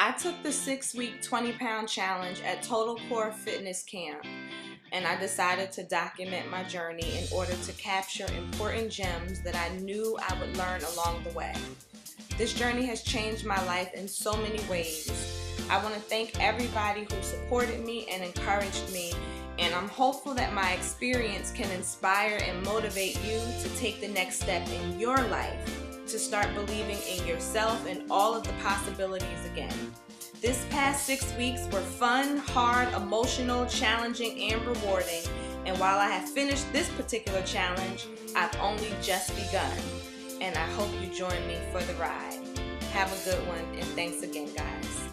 I took the 6-week 20-pound challenge at Total Core Fitness Camp, and I decided to document my journey in order to capture important gems that I knew I would learn along the way. This journey has changed my life in so many ways. I want to thank everybody who supported me and encouraged me, and I'm hopeful that my experience can inspire and motivate you to take the next step in your life, to start believing in yourself and all of the possibilities again. This past 6 weeks were fun, hard, emotional, challenging, and rewarding. And while I have finished this particular challenge, I've only just begun. And I hope you join me for the ride. Have a good one, and thanks again, guys.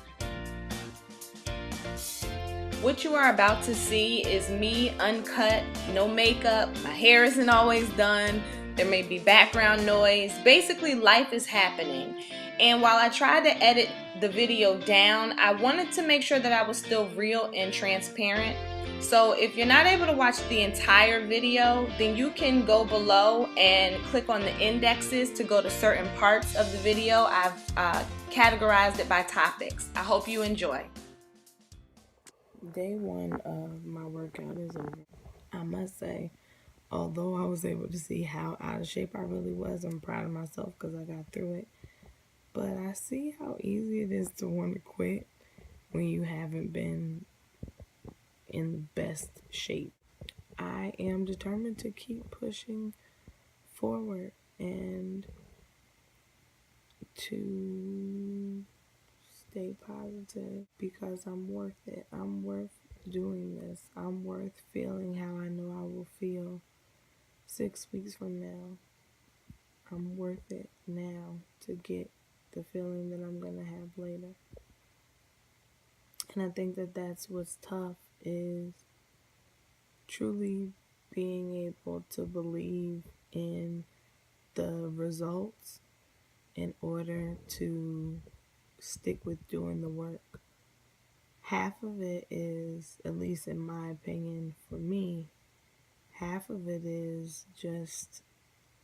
What you are about to see is me uncut, no makeup, my hair isn't always done, there may be background noise. Basically, life is happening. And while I tried to edit the video down, I wanted to make sure that I was still real and transparent. So if you're not able to watch the entire video, then you can go below and click on the indexes to go to certain parts of the video. I've categorized it by topics. I hope you enjoy. Day one of my workout is over. I must say, although I was able to see how out of shape I really was, I'm proud of myself because I got through it. But I see how easy it is to want to quit when you haven't been in the best shape. I am determined to keep pushing forward and to stay positive because I'm worth it. I'm worth doing this. I'm worth feeling how I know I will feel 6 weeks from now. I'm worth it now to get the feeling that I'm going to have later. And I think that that's what's tough, is truly being able to believe in the results in order to stick with doing the work. Half of it is, at least in my opinion, for me, half of it is just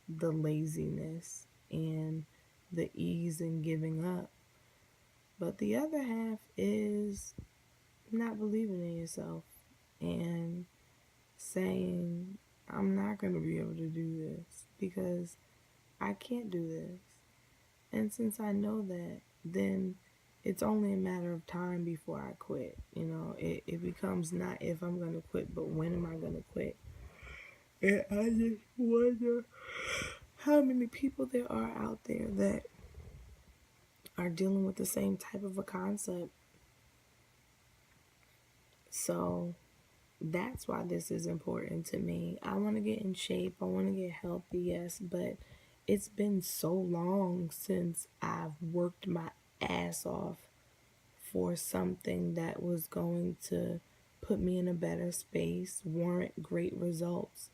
the laziness and the ease in giving up. But the other half is not believing in yourself and saying, I'm not going to be able to do this because I can't do this. And since I know that, then it's only a matter of time before I quit. You know, it becomes not if I'm going to quit, but when am I going to quit? And I just wonder how many people there are out there that are dealing with the same type of a concept. So that's why this is important to me. I want to get in shape. I want to get healthy, yes, but it's been so long since I've worked my ass off for something that was going to put me in a better space, warrant great results,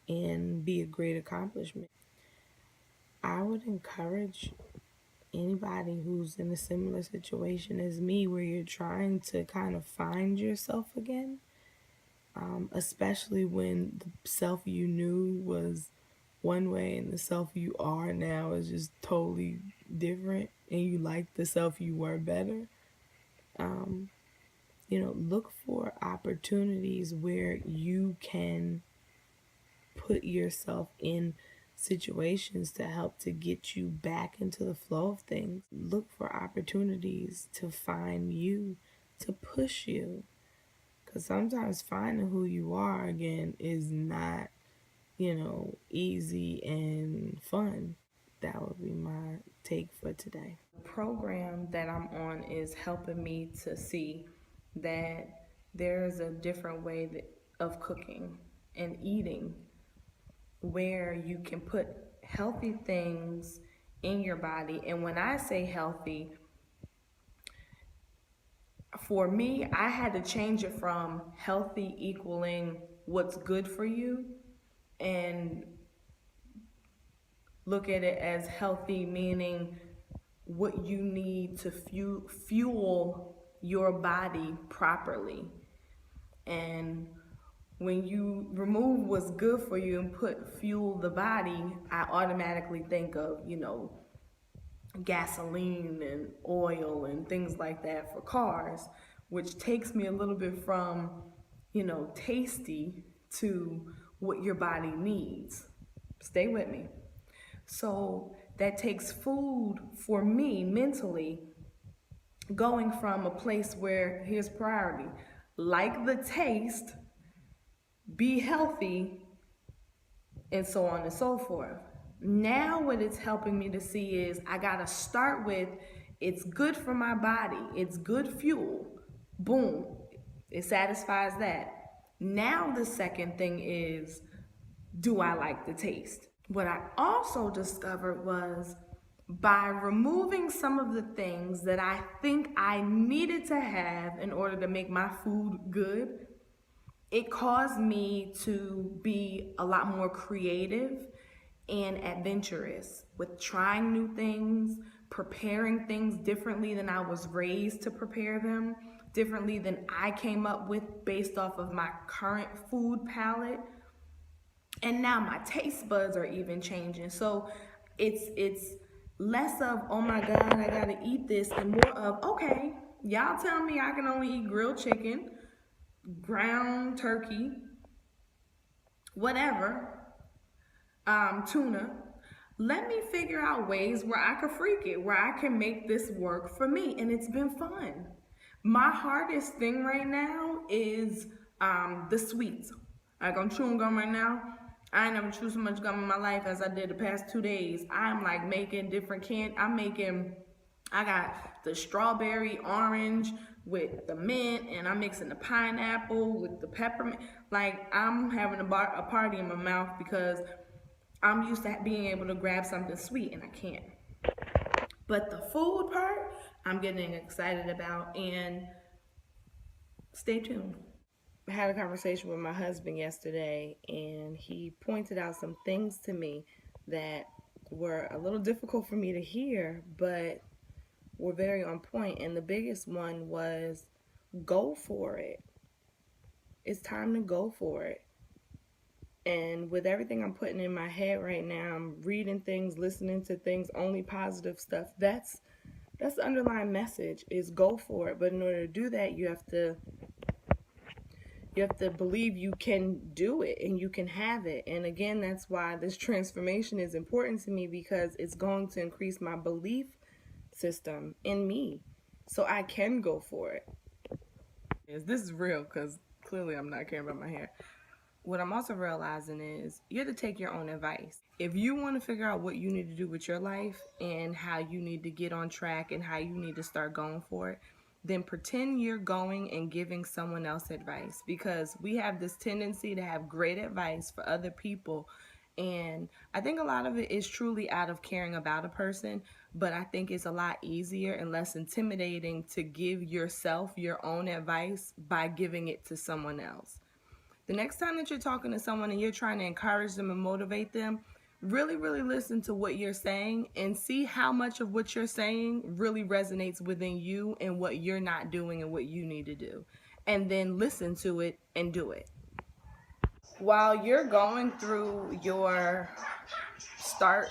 and be a great accomplishment. I would encourage anybody who's in a similar situation as me, where you're trying to kind of find yourself again, especially when the self you knew was one way and the self you are now is just totally different, and you like the self you were better. Look for opportunities where you can put yourself in situations to help to get you back into the flow of things. Look for opportunities to find you, to push you. Because sometimes finding who you are again is not, easy and fun. That would be my take for today. The program that I'm on is helping me to see that there's a different way of cooking and eating, where you can put healthy things in your body. And when I say healthy, for me, I had to change it from healthy equaling what's good for you and look at it as healthy meaning what you need to fuel your body properly. And when you remove what's good for you and put fuel the body, I automatically think of, gasoline and oil and things like that for cars, which takes me a little bit from, tasty to what your body needs. Stay with me. So that takes food for me mentally, going from a place where here's priority, like the taste, be healthy, and so on and so forth. Now what it's helping me to see is I gotta start with, it's good for my body, it's good fuel, boom, it satisfies that. Now the second thing is, do I like the taste? What I also discovered was, by removing some of the things that I think I needed to have in order to make my food good, it caused me to be a lot more creative and adventurous with trying new things, preparing things differently than I was raised to prepare them, differently than I came up with based off of my current food palette. And now my taste buds are even changing. So it's less of, oh my God, I gotta eat this, and more of, okay, y'all tell me I can only eat grilled chicken, ground turkey, whatever, tuna. Let me figure out ways where I can freak it, where I can make this work for me. And it's been fun. My hardest thing right now is the sweets. Like, I'm chewing gum right now. I ain't never chewed so much gum in my life as I did the past 2 days. I'm like making different I got the strawberry orange with the mint, and I'm mixing the pineapple with the peppermint. Like, I'm having a party in my mouth because I'm used to being able to grab something sweet, and I can't. But the food part, I'm getting excited about, and stay tuned. I had a conversation with my husband yesterday, and he pointed out some things to me that were a little difficult for me to hear, but were very on point. And the biggest one was, go for it. It's time to go for it. And with everything I'm putting in my head right now, I'm reading things, listening to things, only positive stuff. That's the underlying message, is go for it. But in order to do that, you have to believe you can do it and you can have it. And again, that's why this transformation is important to me, because it's going to increase my belief system in me so I can go for it. This is real, because clearly I'm not caring about my hair. What I'm also realizing is, you have to take your own advice. If you want to figure out what you need to do with your life and how you need to get on track and how you need to start going for it, then pretend you're going and giving someone else advice, because we have this tendency to have great advice for other people. And I think a lot of it is truly out of caring about a person, but I think it's a lot easier and less intimidating to give yourself your own advice by giving it to someone else. The next time that you're talking to someone and you're trying to encourage them and motivate them, really, really listen to what you're saying and see how much of what you're saying really resonates within you and what you're not doing and what you need to do. And then listen to it and do it. While you're going through your start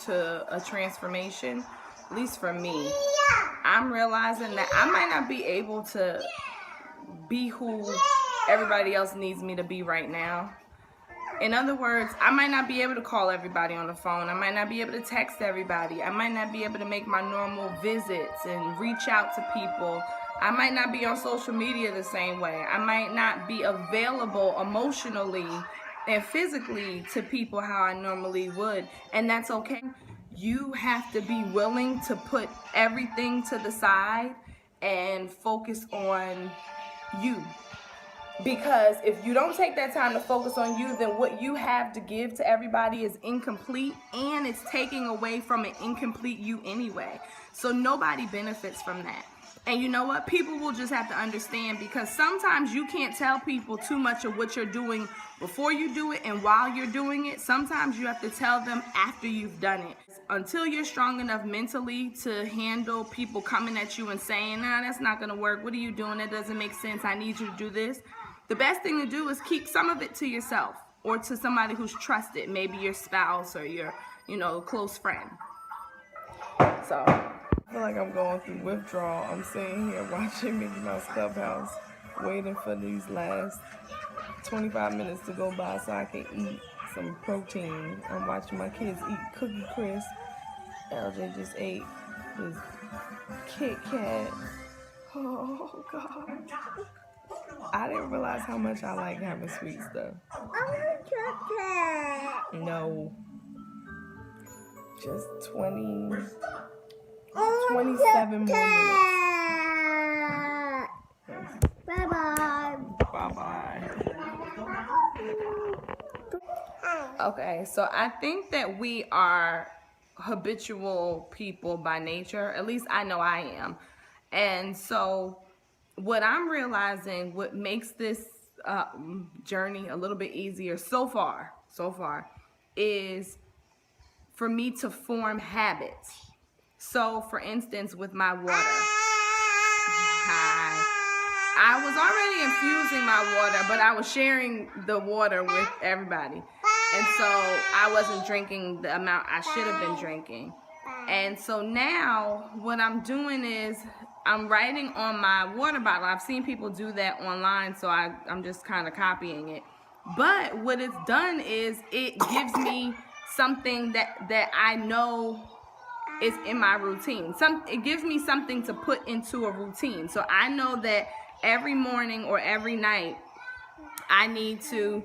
to a transformation, at least for me, I'm realizing that I might not be able to be who everybody else needs me to be right now. In other words, I might not be able to call everybody on the phone. I might not be able to text everybody. I might not be able to make my normal visits and reach out to people. I might not be on social media the same way. I might not be available emotionally and physically to people how I normally would. And that's okay. You have to be willing to put everything to the side and focus on you. Because if you don't take that time to focus on you, then what you have to give to everybody is incomplete, and it's taking away from an incomplete you anyway. So nobody benefits from that. And you know what? People will just have to understand, because sometimes you can't tell people too much of what you're doing before you do it and while you're doing it. Sometimes you have to tell them after you've done it. Until you're strong enough mentally to handle people coming at you and saying, nah, that's not going to work. What are you doing? That doesn't make sense. I need you to do this. The best thing to do is keep some of it to yourself or to somebody who's trusted, maybe your spouse or your, close friend. So I feel like I'm going through withdrawal. I'm sitting here watching Mickey Mouse Clubhouse, waiting for these last 25 minutes to go by so I can eat some protein. I'm watching my kids eat Cookie Crisp. LJ just ate his Kit Kat. Oh, God. I didn't realize how much I like having sweet stuff. I want chocolate. No. Just 27 more minutes. Bye-bye. Bye-bye. Okay, so I think that we are habitual people by nature. At least I know I am. And so what I'm realizing, what makes this journey a little bit easier so far, is for me to form habits. So for instance, with my water. Hi. I was already infusing my water, but I was sharing the water with everybody. And so I wasn't drinking the amount I should have been drinking. And so now what I'm doing is I'm writing on my water bottle. I've seen people do that online, so I'm just kind of copying it. But what it's done is it gives me something that I know is in my routine. It gives me something to put into a routine. So I know that every morning or every night I need to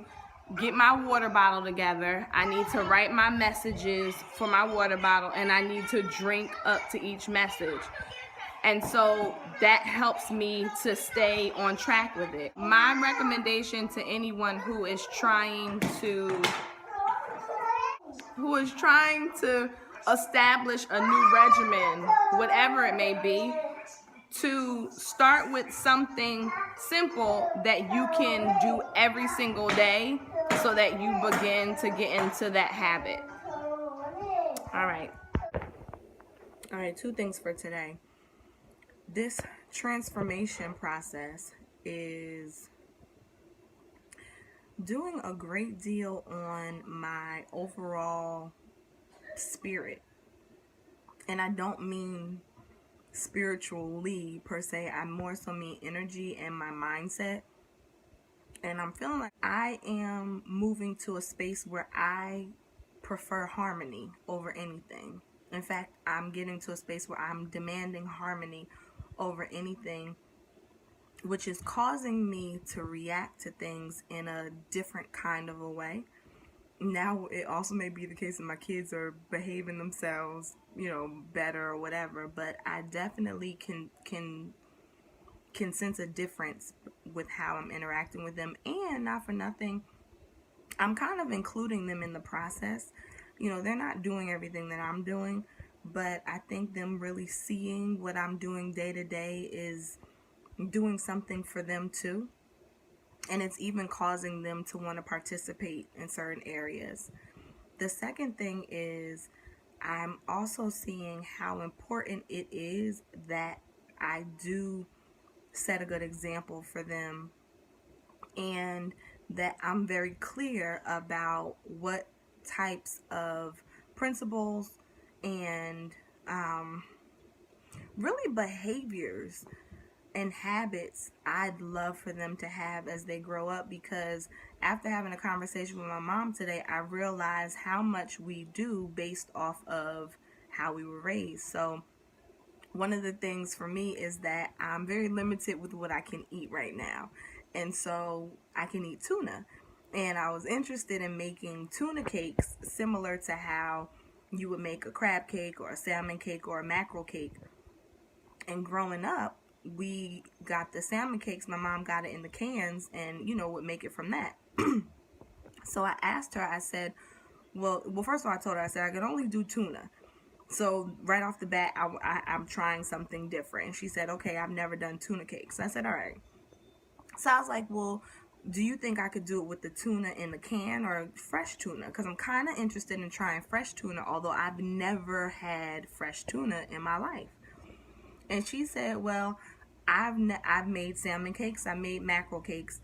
get my water bottle together. I need to write my messages for my water bottle, and I need to drink up to each message. And so that helps me to stay on track with it. My recommendation to anyone who is trying to establish a new regimen, whatever it may be, to start with something simple that you can do every single day so that you begin to get into that habit. All right, 2 things for today. This transformation process is doing a great deal on my overall spirit. And I don't mean spiritually per se, I more so mean energy and my mindset. And I'm feeling like I am moving to a space where I prefer harmony over anything. In fact, I'm getting to a space where I'm demanding harmony over anything, which is causing me to react to things in a different kind of a way. Now it also may be the case that my kids are behaving themselves, better or whatever, but I definitely can sense a difference with how I'm interacting with them. And not for nothing, I'm kind of including them in the process. They're not doing everything that I'm doing, but I think them really seeing what I'm doing day to day is doing something for them too. And it's even causing them to want to participate in certain areas. The second thing is I'm also seeing how important it is that I do set a good example for them, and that I'm very clear about what types of principles and really behaviors and habits I'd love for them to have as they grow up, because after having a conversation with my mom today, I realized how much we do based off of how we were raised. So one of the things for me is that I'm very limited with what I can eat right now. And so I can eat tuna. And I was interested in making tuna cakes similar to how you would make a crab cake or a salmon cake or a mackerel cake. And growing up, we got the salmon cakes. My mom got it in the cans and, would make it from that. So I asked her, I said, well, first of all, I told her, I said, I could only do tuna. So right off the bat, I'm trying something different. And she said, okay, I've never done tuna cakes. I said, all right. So I was like, well, do you think I could do it with the tuna in the can or fresh tuna? Because I'm kind of interested in trying fresh tuna, although I've never had fresh tuna in my life. And she said, well, I've made salmon cakes, I made mackerel cakes,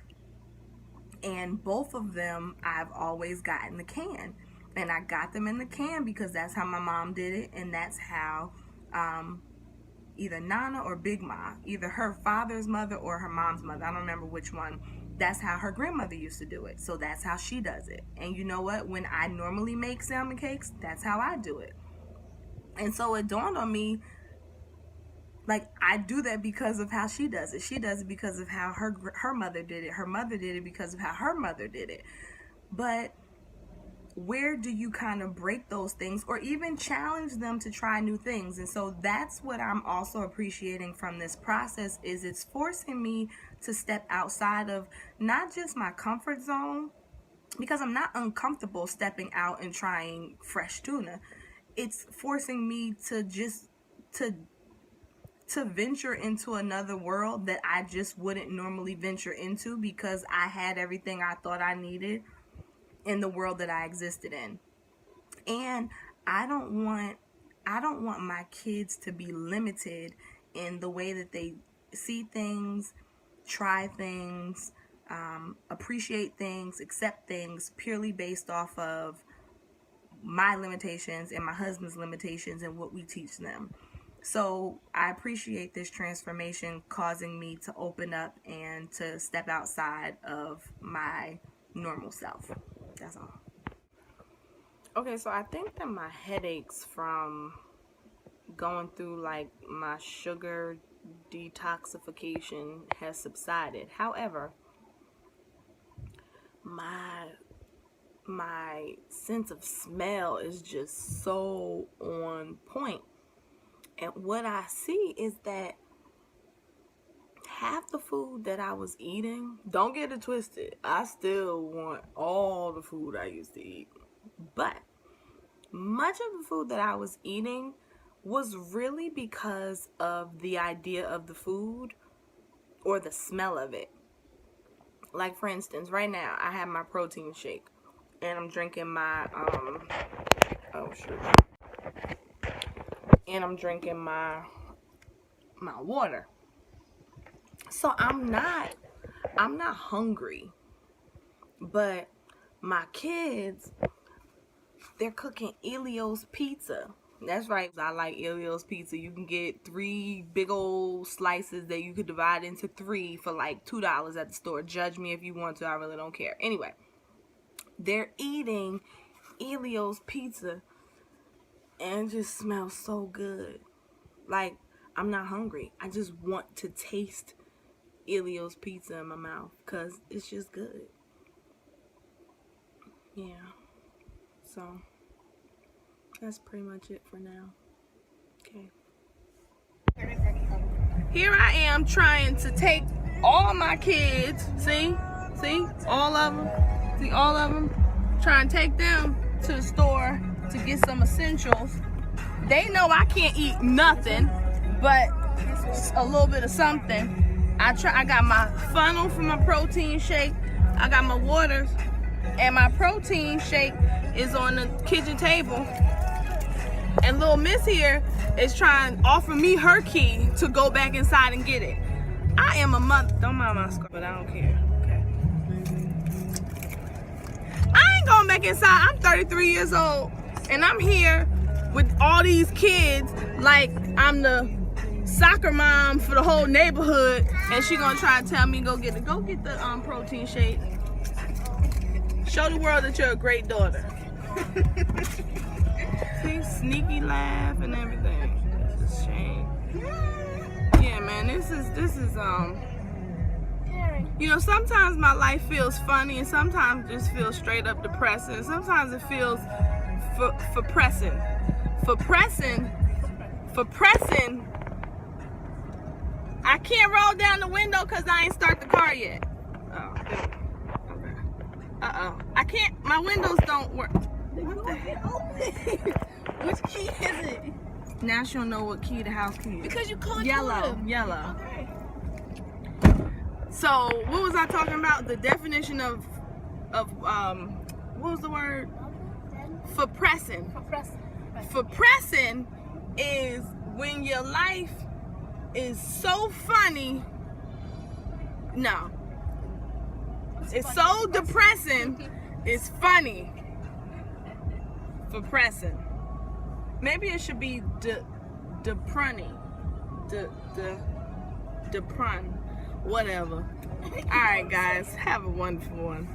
and both of them I've always got in the can. And I got them in the can because that's how my mom did it, and that's how either Nana or Big Ma, either her father's mother or her mom's mother. I don't remember which one. That's how her grandmother used to do it. So that's how she does it. And you know what? When I normally make salmon cakes, that's how I do it. And so it dawned on me, like, I do that because of how she does it. She does it because of how her mother did it. Her mother did it because of how her mother did it. But where do you kind of break those things or even challenge them to try new things? And so that's what I'm also appreciating from this process, is it's forcing me to step outside of not just my comfort zone, because I'm not uncomfortable stepping out and trying fresh tuna. It's forcing me to just to venture into another world that I just wouldn't normally venture into, because I had everything I thought I needed in the world that I existed in. And I don't want my kids to be limited in the way that they see things, try things, appreciate things, accept things, purely based off of my limitations and my husband's limitations and what we teach them. So I appreciate this transformation causing me to open up and to step outside of my normal self. That's all. Okay, so I think that my headaches from going through like my sugar detoxification has subsided. However, my sense of smell is just so on point. And what I see is that half the food that I was eating, don't get it twisted, I still want all the food I used to eat. But much of the food that I was eating was really because of the idea of the food or the smell of it. Like, for instance, right now I have my protein shake and I'm drinking my and I'm drinking my water. So I'm not hungry. But my kids, they're cooking Elio's pizza. That's right, I like Elio's pizza. You can get 3 big old slices that you could divide into 3 for like $2 at the store. Judge me if you want to, I really don't care. Anyway, they're eating Elio's pizza and it just smells so good. Like, I'm not hungry. I just want to taste Elio's pizza in my mouth because it's just good. Yeah. So that's pretty much it for now. Okay. Here I am trying to take all my kids. See all of them. Trying to take them to the store to get some essentials. They know I can't eat nothing, but a little bit of something. I got my funnel for my protein shake. I got my waters, and my protein shake is on the kitchen table. And little miss here is trying to offer me her key to go back inside and get it. I am a mother. Don't mind my scarf, but I don't care. Okay. I ain't going back inside. I'm 33 years old, and I'm here with all these kids like I'm the soccer mom for the whole neighborhood, and she gonna try to tell me go get the protein shake. Show the world that you're a great daughter. See, sneaky laugh and everything. That's a shame. Yeah, man, this is you know, sometimes my life feels funny and sometimes it just feels straight up depressing. Sometimes it feels for pressing. I can't roll down the window because I ain't start the car yet. Oh, okay. I can't, my windows don't work. What the hell? Which key is it? Now she don't know what key the house key is. Because you called yellow. Okay. So, what was I talking about? The definition of what was the word? For pressing. For pressing is when your life is so funny. No. It's so depressing. It's funny. For pressing. Maybe it should be Deprun, whatever. Alright guys, have a wonderful one.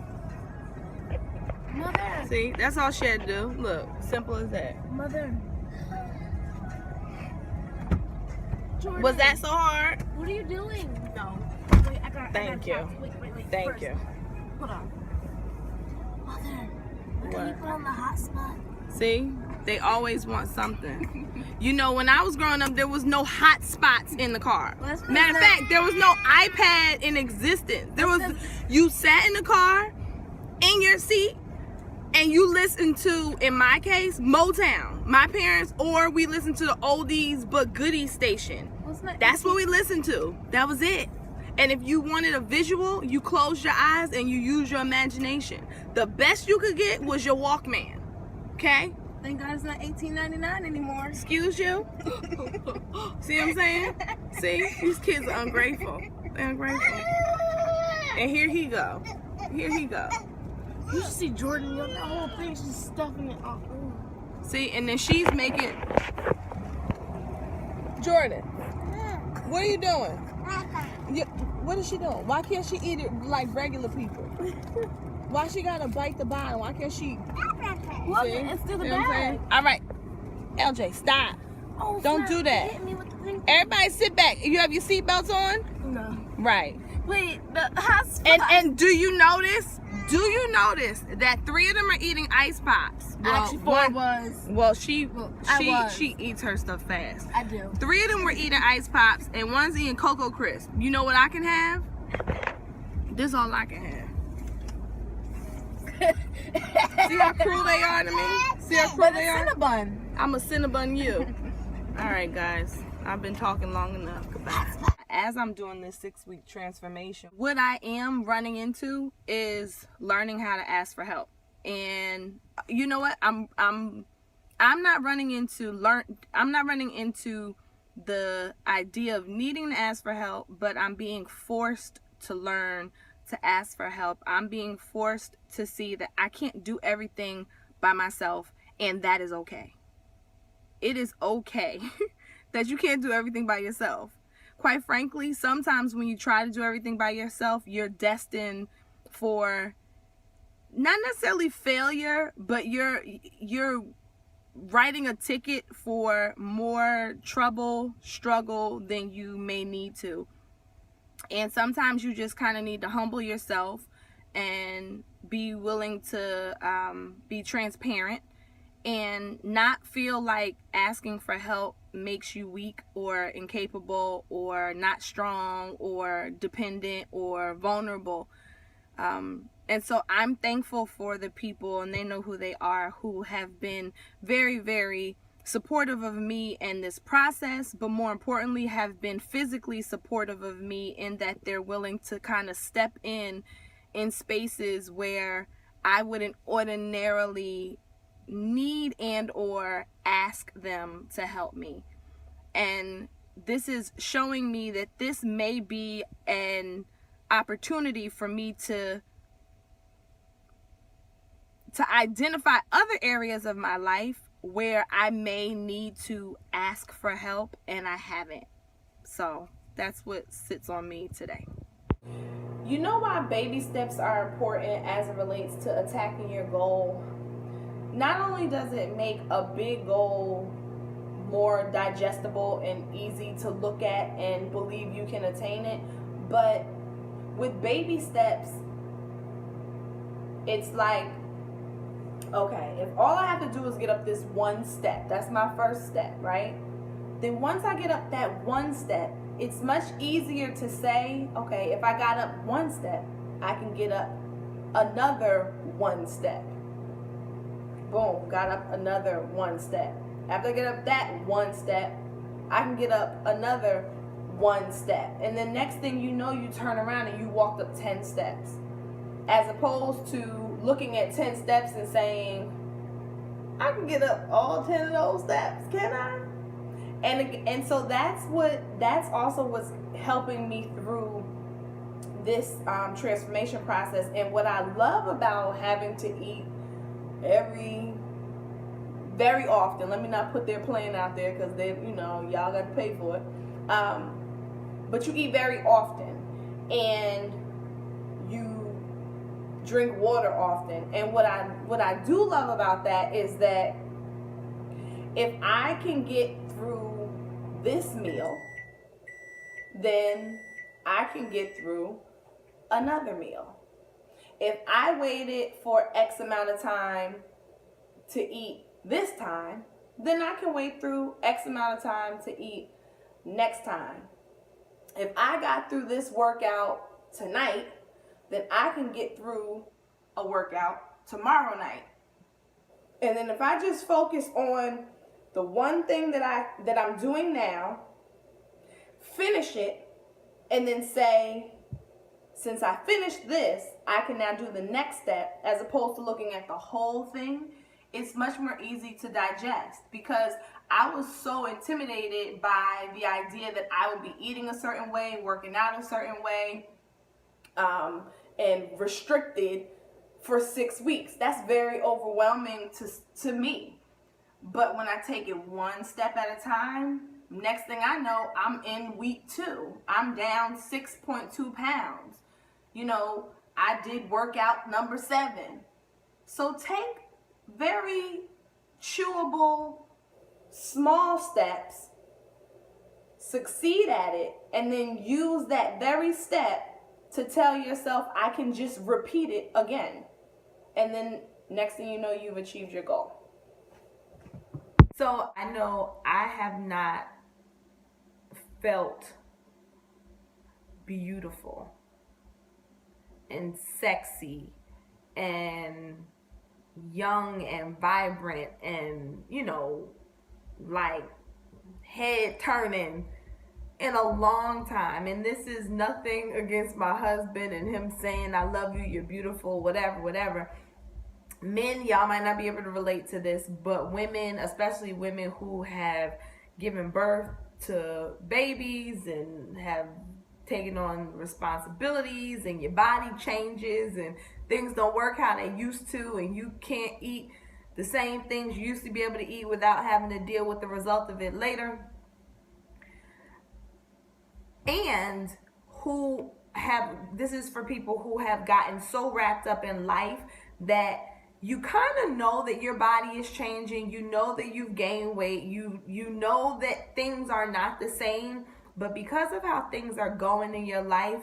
Mother. See, that's all she had to do. Look, simple as that. Mother. Jordan, Was that so hard? what are you doing? No. Wait, Thank you. Wait. Thank First, you. Hold on. Mother, What? can you put on the hot spot? See, they always want something. You know, when I was growing up, there was no hot spots in the car. Matter of fact, there was no iPad in existence. You sat in the car, in your seat, and you listened to, in my case, Motown. My parents, or we listened to the oldies but goodies station. That's what we listened to. That was it. And if you wanted a visual, you closed your eyes and you used your imagination. The best you could get was your Walkman. Okay? Thank God it's not $18.99 anymore. Excuse you? See what I'm saying? See? These kids are ungrateful. They're ungrateful. And here he go. Here he go. You should see Jordan, that whole thing, she's stuffing it all. See, and then she's making... Jordan, what are you doing? What is she doing? Why can't she eat it like regular people? Why she gotta bite the bottom? Why can't she... Look, See? it's still the You know what I'm bag. saying? All right. LJ, stop. Oh, Don't snap. do that. Hit me with the thing. Everybody sit back. You have your seatbelts on? No. Right. Wait, the hot spot. And do you notice? Do you notice that 3 of them are eating ice pops? Actually, 4 was. Well, I she eats her stuff fast. I do. 3 of them were eating ice pops, and one's eating Cocoa Crisp. You know what I can have? This is all I can have. See how cruel they are to me? See how cruel they are? Cinnabon. I'm a Cinnabon you. All right, guys. I've been talking long enough. Goodbye. As I'm doing this 6-week transformation, what I am running into is learning how to ask for help. And you know what? I'm not running into the idea of needing to ask for help, but I'm being forced to learn to ask for help. I'm being forced to see that I can't do everything by myself, and that is okay. It is okay that you can't do everything by yourself. Quite frankly, sometimes when you try to do everything by yourself, you're destined for not necessarily failure, but you're writing a ticket for more trouble, struggle than you may need to. And sometimes you just kind of need to humble yourself and be willing to be transparent and not feel like asking for help makes you weak or incapable or not strong or dependent or vulnerable. And so I'm thankful for the people, and they know who they are, who have been very, very supportive of me in this process, but more importantly have been physically supportive of me in that they're willing to kind of step in spaces where I wouldn't ordinarily need and or ask them to help me. And this is showing me that this may be an opportunity for me to identify other areas of my life where I may need to ask for help and I haven't. So that's what sits on me today. You know why baby steps are important as it relates to attacking your goal? Not only does it make a big goal more digestible and easy to look at and believe you can attain it, but with baby steps, it's like, okay, if all I have to do is get up this one step, that's my first step, right? Then once I get up that one step, it's much easier to say, okay, if I got up one step, I can get up another one step. Boom, got up another one step. After I get up that one step, I can get up another one step. And then next thing you know, you turn around and you walked up 10 steps. As opposed to looking at 10 steps and saying, I can get up all 10 of those steps, can I? And so that's also what's helping me through this transformation process. And what I love about having to eat every very often. Let me not put their plan out there because they, y'all got to pay for it. But you eat very often, and you drink water often. And what I do love about that is that if I can get through this meal, then I can get through another meal. If I waited for X amount of time to eat this time, then I can wait through X amount of time to eat next time. If I got through this workout tonight, then I can get through a workout tomorrow night. And then if I just focus on the one thing that I'm doing now, finish it, and then say, since I finished this, I can now do the next step, as opposed to looking at the whole thing, it's much more easy to digest, because I was so intimidated by the idea that I would be eating a certain way, working out a certain way, and restricted for 6 weeks. That's very overwhelming to me. But when I take it one step at a time, next thing I know, I'm in week 2. I'm down 6.2 pounds. I did workout number 7. So take very chewable, small steps, succeed at it, and then use that very step to tell yourself, I can just repeat it again. And then next thing you know, you've achieved your goal. So I know I have not felt beautiful and sexy and young and vibrant and, like head turning in a long time. And this is nothing against my husband and him saying, I love you, you're beautiful, whatever. Men, y'all might not be able to relate to this, but women, especially women who have given birth to babies and have taken on responsibilities, and your body changes and things don't work how they used to, and you can't eat the same things you used to be able to eat without having to deal with the result of it later. And this is for people who have gotten so wrapped up in life that you kind of know that your body is changing. You know that you've gained weight. You know that things are not the same. But because of how things are going in your life,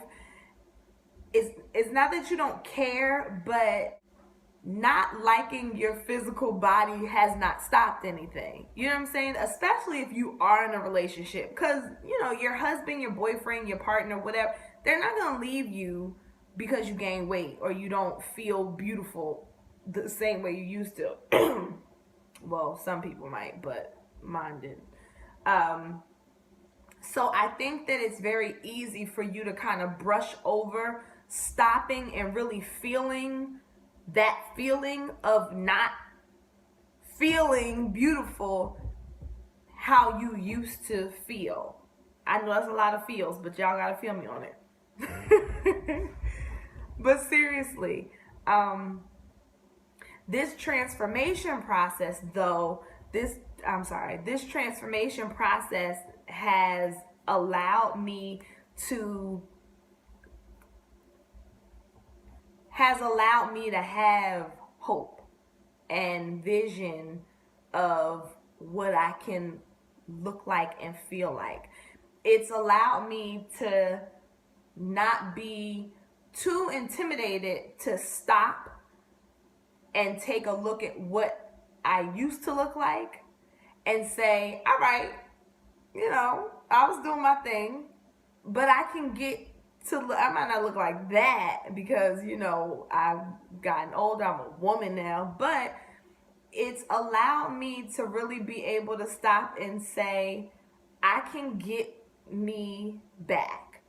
it's not that you don't care, but not liking your physical body has not stopped anything. You know what I'm saying? Especially if you are in a relationship. Because, your husband, your boyfriend, your partner, whatever, they're not going to leave you because you gain weight or you don't feel beautiful the same way you used to. Well, some people might, but mine didn't. So I think that it's very easy for you to kind of brush over stopping and really feeling that feeling of not feeling beautiful how you used to feel. I know that's a lot of feels, but y'all gotta feel me on it. But seriously, this transformation process this transformation process has allowed me to have hope and vision of what I can look like and feel like. It's allowed me to not be too intimidated to stop and take a look at what I used to look like and say, all right, I was doing my thing, but I can get to, I might not look like that because, I've gotten older, I'm a woman now, but it's allowed me to really be able to stop and say, I can get me back.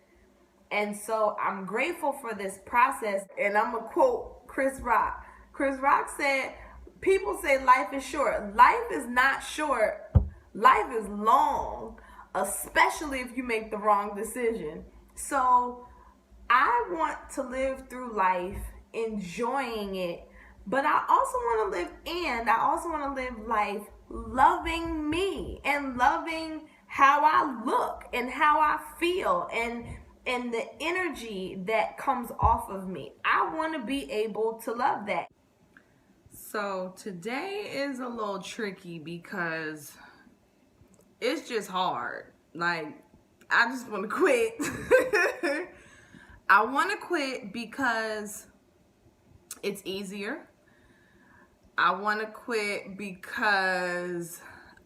And so I'm grateful for this process. And I'm going to quote Chris Rock. Chris Rock said, people say life is short. Life is not short. Life is long, especially if you make the wrong decision. So I want to live through life enjoying it, but I also want to live life loving me and loving how I look and how I feel and the energy that comes off of me. I want to be able to love that. So today is a little tricky because it's just hard. Like, I just want to quit. I want to quit because it's easier. I want to quit because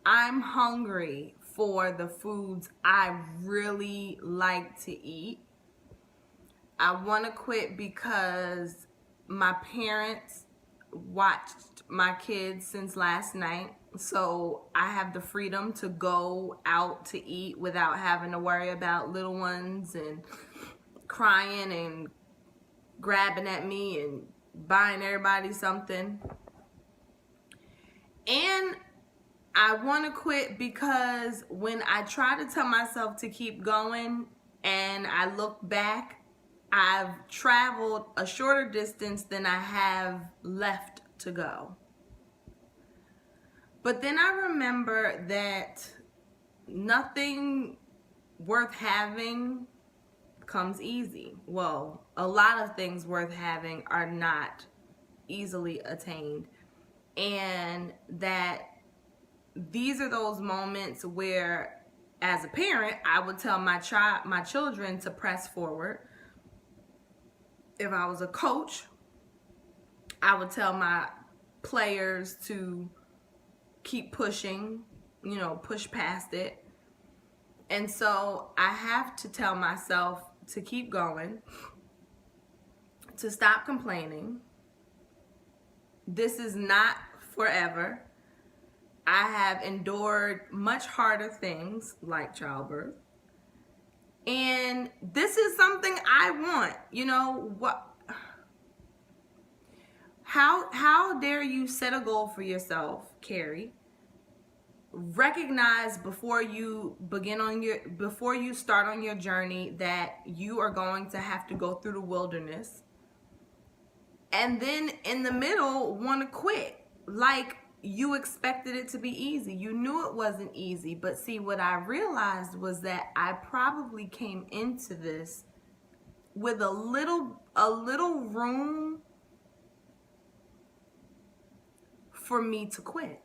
I'm hungry for the foods I really like to eat. I want to quit because my parents watched my kids since last night, so I have the freedom to go out to eat without having to worry about little ones and crying and grabbing at me and buying everybody something. And I want to quit because when I try to tell myself to keep going and I look back, I've traveled a shorter distance than I have left to go. But then I remember that nothing worth having comes easy. Well, a lot of things worth having are not easily attained. And that these are those moments where, as a parent, I would tell my children to press forward. If I was a coach, I would tell my players to keep pushing, push past it. And so I have to tell myself to keep going, to stop complaining. This is not forever. I have endured much harder things like childbirth. And this is something I want. How dare you set a goal for yourself, Carrie? Recognize before you start on your journey that you are going to have to go through the wilderness. And then in the middle want to quit. Like you expected it to be easy. You knew it wasn't easy. But see, what I realized was that I probably came into this with a little room for me to quit.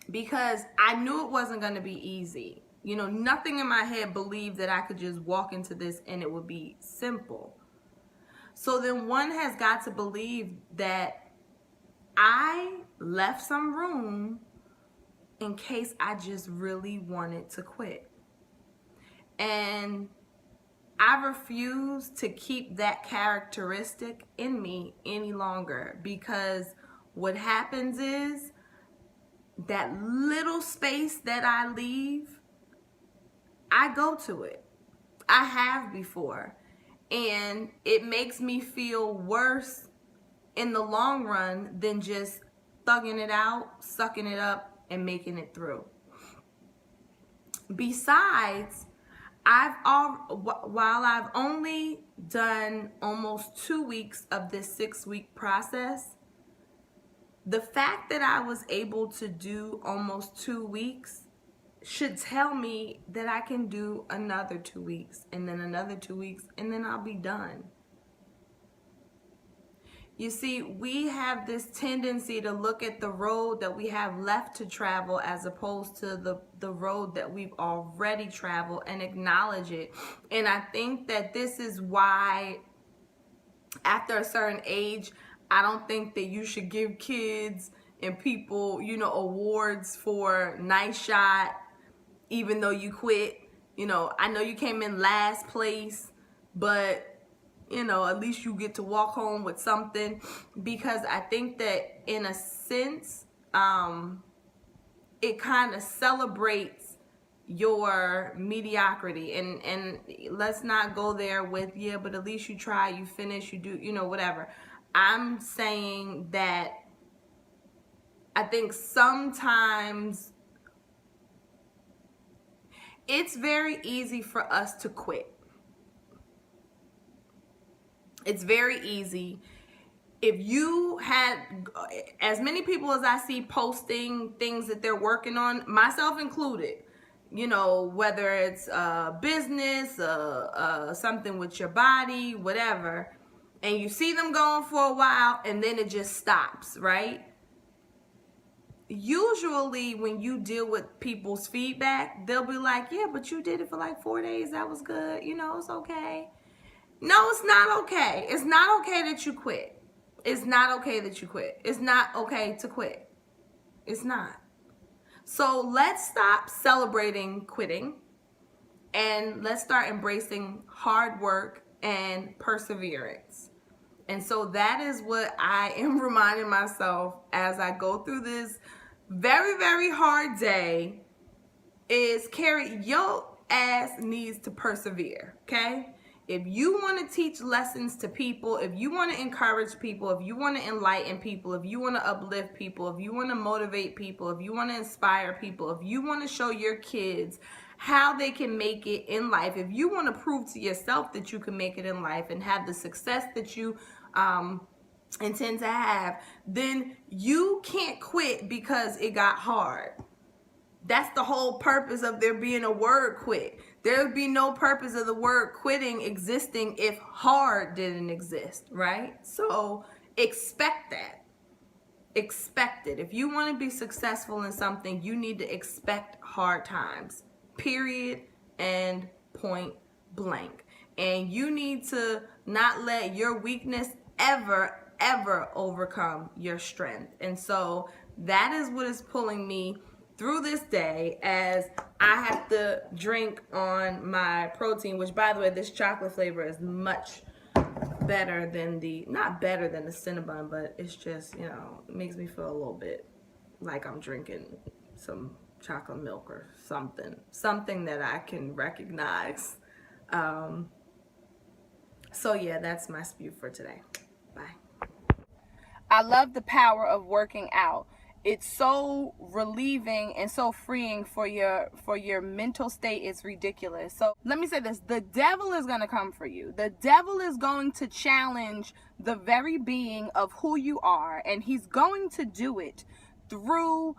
Because I knew it wasn't going to be easy. Nothing in my head believed that I could just walk into this and it would be simple. So then one has got to believe that I left some room in case I just really wanted to quit. And I refuse to keep that characteristic in me any longer, because what happens is that little space that I leave, I go to it. I have before. And it makes me feel worse in the long run than just thugging it out, sucking it up, and making it through. Besides, while I've only done almost 2 weeks of this 6-week process, the fact that I was able to do almost 2 weeks should tell me that I can do another 2 weeks, and then another 2 weeks, and then I'll be done. You see, we have this tendency to look at the road that we have left to travel as opposed to the road that we've already traveled, and acknowledge it. And I think that this is why after a certain age, I don't think that you should give kids and people, awards for nice shot, even though you quit. I know you came in last place, but at least you get to walk home with something. Because I think that in a sense, it kind of celebrates your mediocrity. And let's not go there with, yeah, but at least you try, you finish, you do, whatever. I'm saying that I think sometimes it's very easy for us to quit. It's very easy. if you had as many people as I see posting things that they're working on, myself included, you know, whether it's a business, something with your body, whatever, and you see them going for a while and then it just stops, right? Usually when you deal with people's feedback, they'll be like, yeah, but you did it for like 4 days. That was good. You know, it's okay. No, it's not okay. It's not okay that you quit. It's not okay that you quit. It's not okay to quit. It's not. So let's stop celebrating quitting and let's start embracing hard work and perseverance. And so that is what I am reminding myself as I go through this very, very hard day is, Carrie, your ass needs to persevere, okay? If you want to teach lessons to people, if you want to encourage people, if you want to enlighten people, if you want to uplift people, if you want to motivate people, if you want to inspire people, if you want to show your kids how they can make it in life, if you want to prove to yourself that you can make it in life and have the success that you intend to have, then you can't quit because it got hard. That's the whole purpose of there being a word quit. There would be no purpose of the word quitting existing if hard didn't exist, right? So expect that. Expect it. If you want to be successful in something, you need to expect hard times. Period and point blank. And you need to not let your weakness ever overcome your strength. And so that is what is pulling me through this day as I have to drink on my protein, which, by the way, this chocolate flavor is much better than not better than the Cinnabon, but it's just, you know, it makes me feel a little bit like I'm drinking some chocolate milk or something that I can recognize. So yeah, that's my spew for today. Bye. I love the power of working out. It's so relieving and so freeing for your mental state. It's ridiculous. So let me say this. The devil is going to come for you. The devil is going to challenge the very being of who you are. And he's going to do it through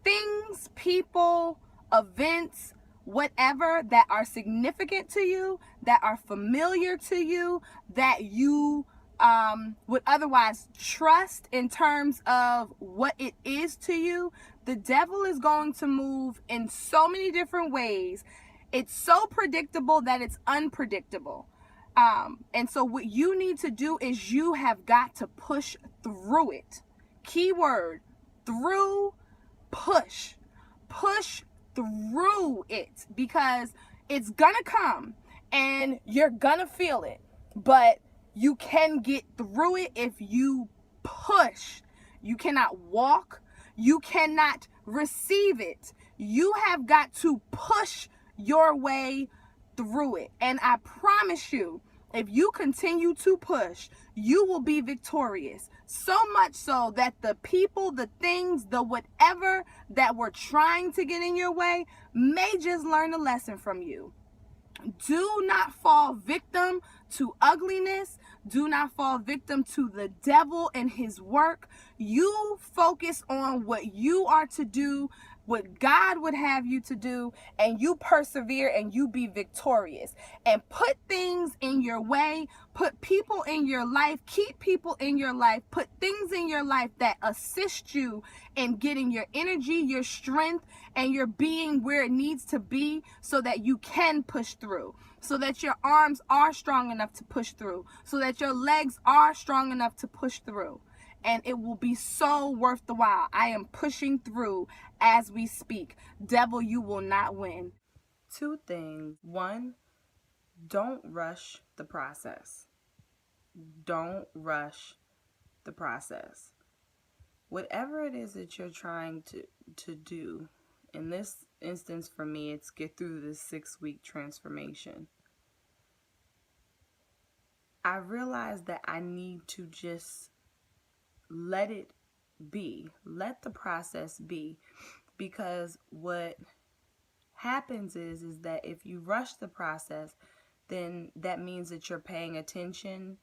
things, people, events, whatever that are significant to you, that are familiar to you, that you would otherwise trust in terms of what it is to you. The devil is going to move in so many different ways. It's so predictable that it's unpredictable. And so what you need to do is you have got to push through it. Keyword, through, push through it, because it's gonna come and you're gonna feel it, but you can get through it if you push. You cannot walk. You cannot receive it. You have got to push your way through it. And I promise you, if you continue to push, you will be victorious. So much so that the people, the things, the whatever that were trying to get in your way may just learn a lesson from you. Do not fall victim to ugliness. Do not fall victim to the devil and his work. You focus on what you are to do, what God would have you to do, and you persevere and you be victorious. And put things in your way, put people in your life, keep people in your life, put things in your life that assist you in getting your energy, your strength, and your being where it needs to be so that you can push through, so that your arms are strong enough to push through, so that your legs are strong enough to push through. And it will be so worth the while. I am pushing through as we speak. Devil, you will not win. 2 things. 1, don't rush the process. Don't rush the process. Whatever it is that you're trying to do, in this instance for me, it's get through this 6-week transformation. I realized that I need to just let it be. Let the process be. Because what happens is that if you rush the process, then that means that you're paying attention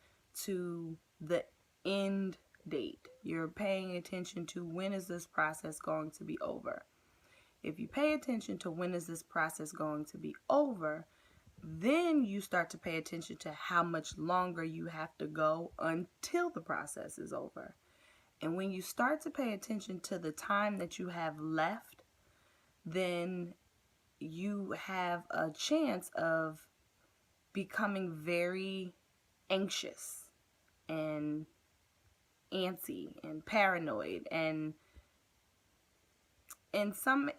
to the end date. You're paying attention to when is this process going to be over. If you pay attention to when is this process going to be over, then you start to pay attention to how much longer you have to go until the process is over. And when you start to pay attention to the time that you have left, then you have a chance of becoming very anxious and antsy and paranoid, and in some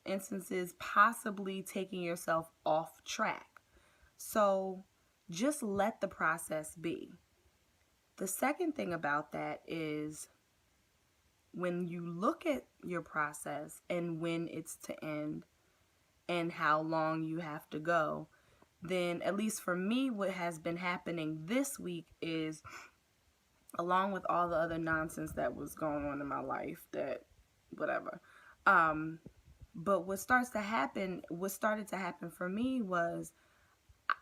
instances possibly taking yourself off track. So just let the process be. The second thing about that is when you look at your process and when it's to end and how long you have to go, then at least for me, what has been happening this week is, along with all the other nonsense that was going on in my life, that whatever. But what started to happen for me was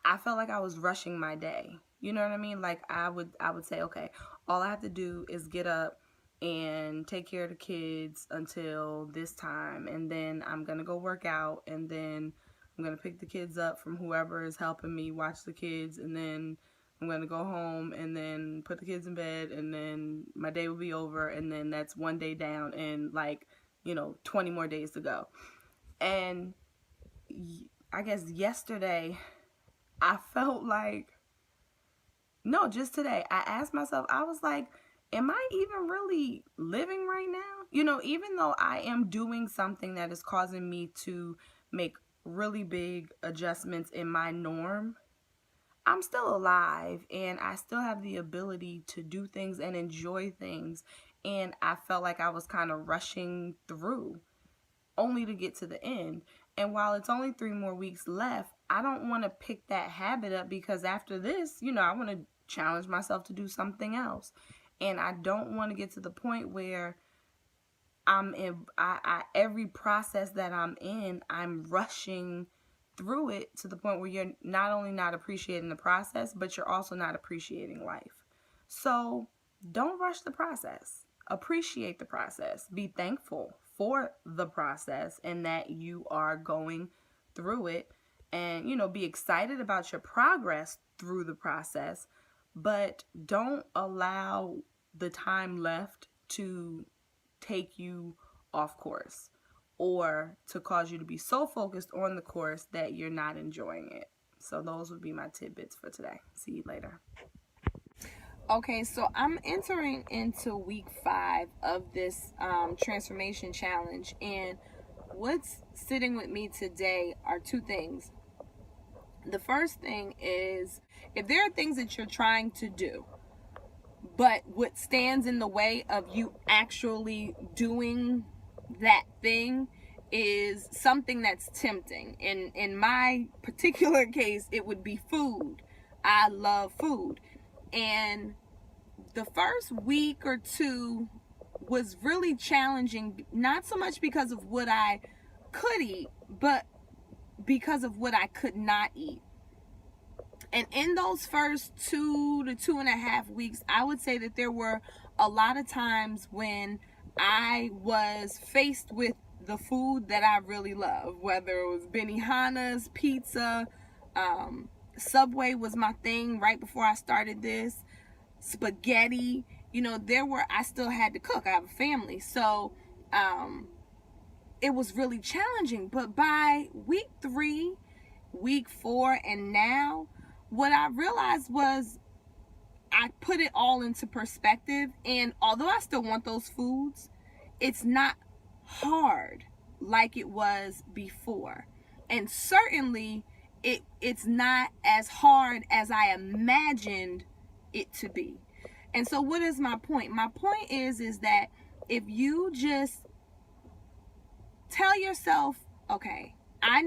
I felt like I was rushing my day. You know what I mean? Like I would say, okay, all I have to do is get up and take care of the kids until this time, and then I'm going to go work out, and then I'm going to pick the kids up from whoever is helping me watch the kids, and then I'm going to go home and then put the kids in bed, and then my day will be over, and then that's one day down and 20 more days to go. And I guess yesterday I felt like, no, just today, I asked myself, I was like, am I even really living right now? Even though I am doing something that is causing me to make really big adjustments in my norm, I'm still alive and I still have the ability to do things and enjoy things. And I felt like I was kind of rushing through only to get to the end. And while it's only 3 more weeks left, I don't want to pick that habit up, because after this, I want to challenge myself to do something else. And I don't want to get to the point where every process that I'm in, I'm rushing through it to the point where you're not only not appreciating the process, but you're also not appreciating life. So don't rush the process. Appreciate the process. Be thankful for the process and that you are going through it, and be excited about your progress through the process, but don't allow the time left to take you off course or to cause you to be so focused on the course that you're not enjoying it. So those would be my tidbits for today. See you later. Okay, so I'm entering into week 5 of this transformation challenge, and what's sitting with me today are 2 things. The first thing is, if there are things that you're trying to do, but what stands in the way of you actually doing that thing is something that's tempting. In my particular case, it would be food. I love food. And the first week or 2 was really challenging, not so much because of what I could eat, but because of what I could not eat. And in those first 2 to 2.5 weeks, I would say that there were a lot of times when I was faced with the food that I really love, whether it was Benihana's, pizza, Subway was my thing right before I started this, spaghetti, I still had to cook. I have a family. So, it was really challenging. But by week 3, week 4, and now, what I realized was I put it all into perspective. And although I still want those foods, it's not hard like it was before. And certainly, it's not as hard as I imagined it to be. And so what is my point? My point is that if you just tell yourself, okay, I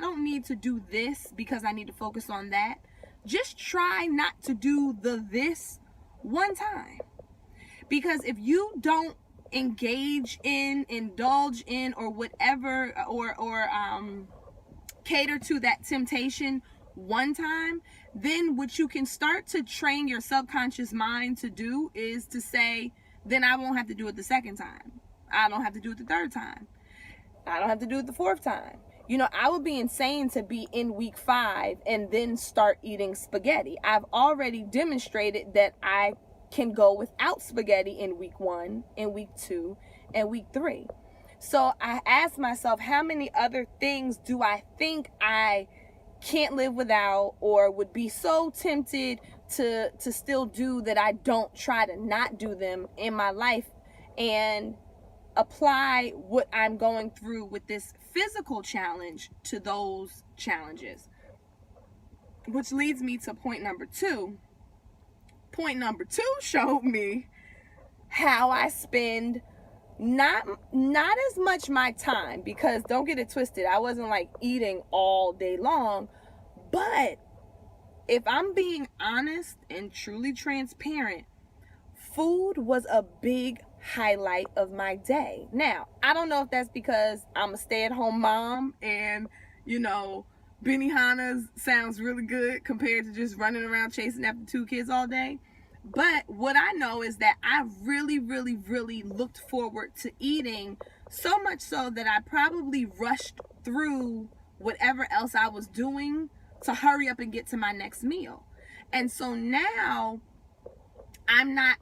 don't need to do this because I need to focus on that. Just try not to do this one time. Because if you don't indulge in, or whatever, or cater to that temptation one time, then what you can start to train your subconscious mind to do is to say, then I won't have to do it the second time. I don't have to do it the third time. I don't have to do it the fourth time. You know, I would be insane to be in week 5 and then start eating spaghetti. I've already demonstrated that I can go without spaghetti in week 1, in week 2, and week 3. So I asked myself, how many other things do I think I can't live without, or would be so tempted to still do, that I don't try to not do them in my life and apply what I'm going through with this physical challenge to those challenges. Which leads me to point number 2. Point number 2 showed me how I spend not as much my time, because don't get it twisted, I wasn't like eating all day long, but if I'm being honest and truly transparent, food was a big highlight of my day. Now, I don't know if that's because I'm a stay-at-home mom and, you know, Benihana's sounds really good compared to just running around chasing after 2 kids all day. But what I know is that I really, really, really looked forward to eating, so much so that I probably rushed through whatever else I was doing to hurry up and get to my next meal. And so now I'm not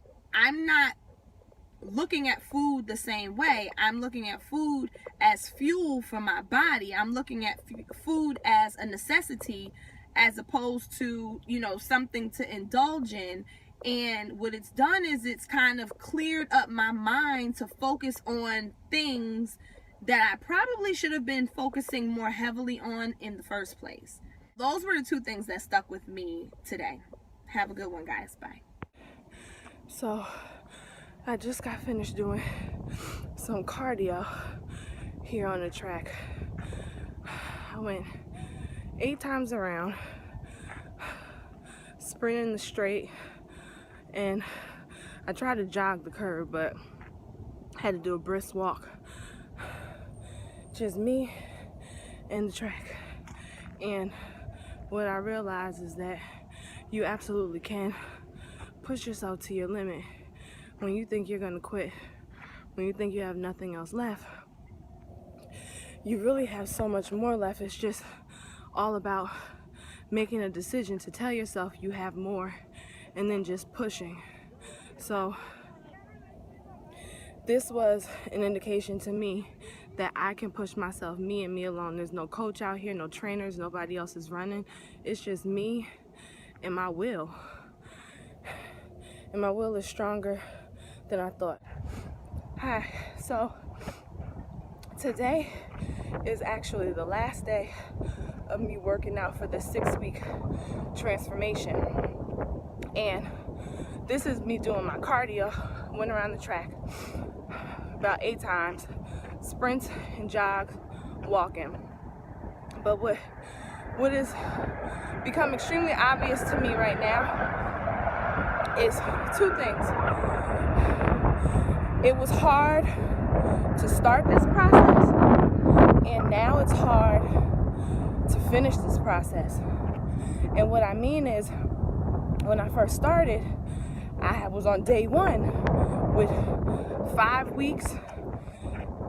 looking at food the same way. I'm looking at food as fuel for my body. I'm looking at food as a necessity, as opposed to, you know, something to indulge in. And what it's done is it's kind of cleared up my mind to focus on things that I probably should have been focusing more heavily on in the first place. Those were the 2 things that stuck with me today. Have a good one, guys. Bye. So I just got finished doing some cardio here on the track. I went 8 times around, sprinting the straight, and I tried to jog the curve, but had to do a brisk walk. Just me and the track. And what I realized is that you absolutely can push yourself to your limit when you think you're gonna quit, when you think you have nothing else left. You really have so much more left. It's just all about making a decision to tell yourself you have more and then just pushing. So this was an indication to me that I can push myself, me and me alone. There's no coach out here, no trainers, nobody else is running. It's just me and my will. And my will is stronger than I thought. Hi, so today is actually the last day of me working out for the 6-week transformation. And this is me doing my cardio. Went around the track about 8 times, sprints and jogs, walking. But what has become extremely obvious to me right now is 2 things. It was hard to start this process, and now it's hard to finish this process. And what I mean is, when I first started, I was on day 1 with 5 weeks,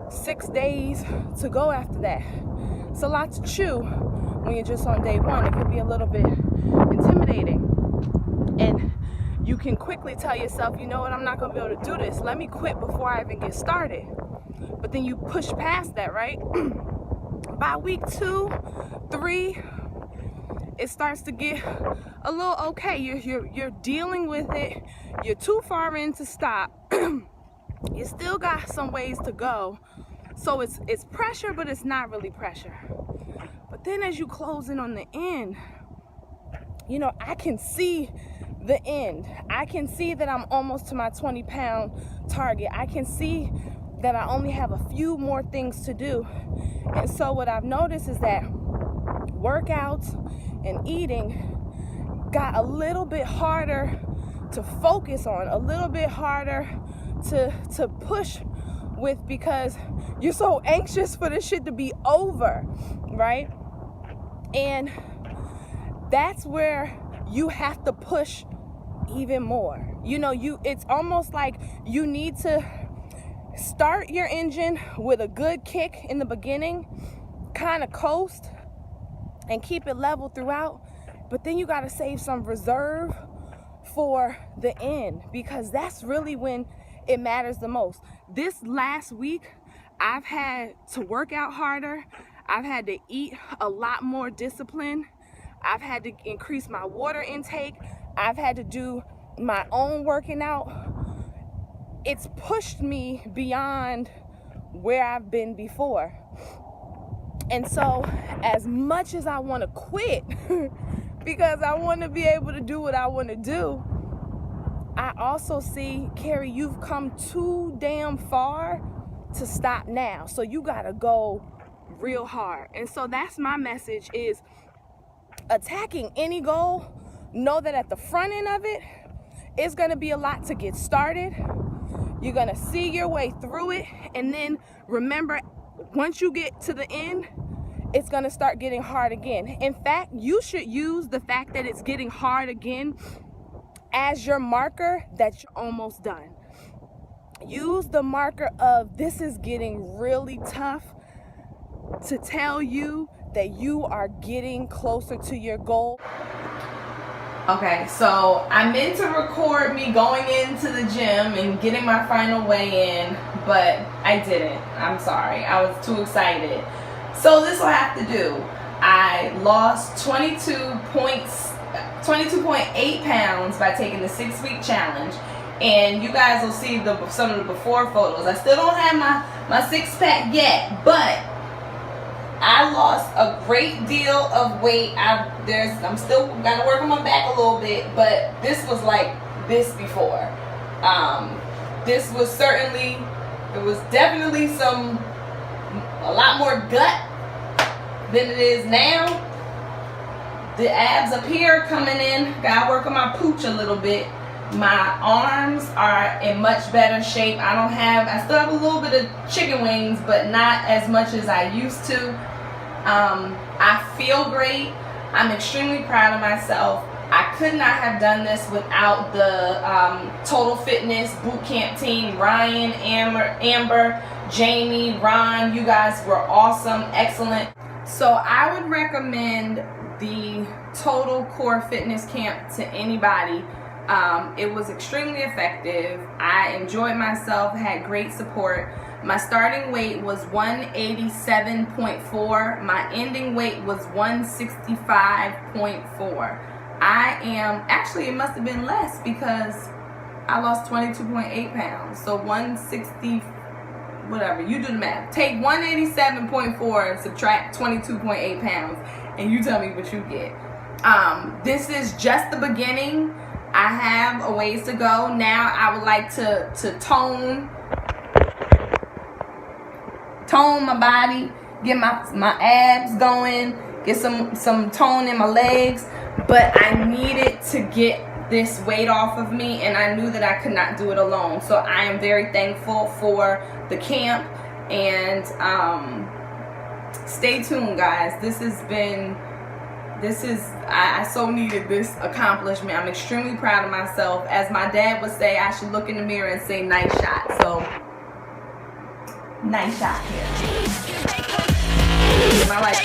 6 days to go after that. It's a lot to chew when you're just on day 1. It can be a little bit intimidating. And you can quickly tell yourself, you know what, I'm not gonna be able to do this. Let me quit before I even get started. But then you push past that, right? By week 2, 3, it starts to get a little okay. You're dealing with it. You're too far in to stop. You still got some ways to go. So it's pressure, but it's not really pressure. But then as you close in on the end, you know, I can see the end. I can see that I'm almost to my 20-pound target. I can see that I only have a few more things to do. And so what I've noticed is that workouts and eating got a little bit harder to focus on, a little bit harder to push with, because you're so anxious for this shit to be over, right? And that's where you have to push even more. It's almost like you need to start your engine with a good kick in the beginning, kind of coast and keep it level throughout, but then you got to save some reserve for the end, because that's really when it matters the most. This last week, I've had to work out harder. I've had to eat a lot more discipline. I've had to increase my water intake. I've had to do my own working out. It's pushed me beyond where I've been before. And so as much as I want to quit because I want to be able to do what I want to do, I also see, Carrie, you've come too damn far to stop now. So you got to go real hard. And so that's my message, is attacking any goal. Know that at the front end of it, it's going to be a lot to get started. You're going to see your way through it. And then remember, once you get to the end, it's going to start getting hard again. In fact, you should use the fact that it's getting hard again as your marker that you're almost done. Use the marker of this is getting really tough to tell you that you are getting closer to your goal. Okay, so I meant to record me going into the gym and getting my final weigh in, but I didn't. I'm sorry. I was too excited. So this will have to do. I lost 22.8 pounds by taking the 6-week challenge. And you guys will see some of the before photos. I still don't have my six-pack yet, but I lost a great deal of weight. I'm still gotta work on my back a little bit, but this was like this before. This was definitely a lot more gut than it is now. The abs up here coming in. Gotta work on my pooch a little bit. My arms are in much better shape. I still have a little bit of chicken wings, but not as much as I used to. I feel great. I'm extremely proud of myself. I could not have done this without the Total Fitness Bootcamp team. Ryan, Amber, Jamie, Ron, you guys were awesome, excellent. So I would recommend the Total Core Fitness Camp to anybody. It was extremely effective. I enjoyed myself, had great support. My starting weight was 187.4. My ending weight was 165.4. It must have been less because I lost 22.8 pounds. So 160, whatever, you do the math. Take 187.4 and subtract 22.8 pounds and you tell me what you get. This is just the beginning. I have a ways to go. Now I would like to tone my body, get my abs going, get some tone in my legs, but I needed to get this weight off of me, and I knew that I could not do it alone. So I am very thankful for the camp, and stay tuned, guys. I so needed this accomplishment. I'm extremely proud of myself. As my dad would say, I should look in the mirror and say, nice shot. So, nice shot here. My life